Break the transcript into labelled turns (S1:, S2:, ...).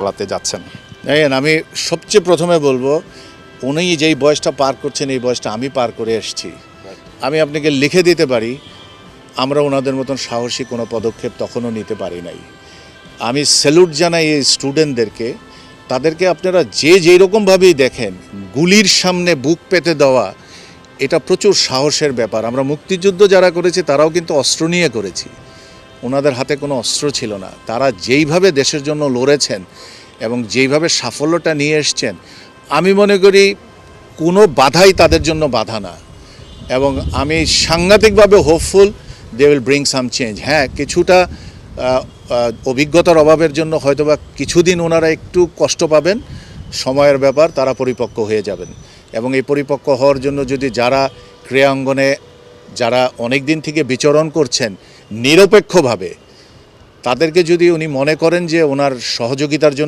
S1: চালাতে যাচ্ছেন?
S2: দেখেন, আমি সবচেয়ে প্রথমে বলবো, উনি যেই বয়সটা পার করছেন এই বয়সটা আমি পার করে এসেছি। আমি আপনাকে লিখে দিতে পারি, আমরা ওনাদের মতন সাহসী কোনো পদক্ষেপ তখনও নিতে পারি নাই। আমি স্যালুট জানাই এই স্টুডেন্টদেরকে। তাদেরকে আপনারা যে যেই রকমভাবেই দেখেন, গুলির সামনে বুক পেতে দেওয়া, এটা প্রচুর সাহসের ব্যাপার। আমরা মুক্তিযুদ্ধ যারা করেছি তারাও কিন্তু অস্ত্র নিয়ে করেছি, ওনাদের হাতে কোনো অস্ত্র ছিল না। তারা যেইভাবে দেশের জন্য লড়েছেন এবং যেইভাবে সাফল্যটা নিয়ে এসছেন, আমি মনে করি কোনো বাধাই তাদের জন্য বাধা না। এবং আমি সাংঘাতিকভাবে hopeful they will bring some change. হ্যাঁ, কিছুটা অভিজ্ঞতার অভাবের জন্য হয়তোবা কিছুদিন ওনারা একটু কষ্ট পাবেন, সময়ের ব্যাপার, তারা পরিপক্ক হয়ে যাবেন। এবং এই পরিপক্ক হওয়ার জন্য যদি যারা ক্রীড়াঙ্গনে যারা অনেক দিন থেকে বিচরণ করছেন নিরপেক্ষভাবে, তাদেরকে যদি উনি মনে করেন যে ওনার সহযোগিতার জন্য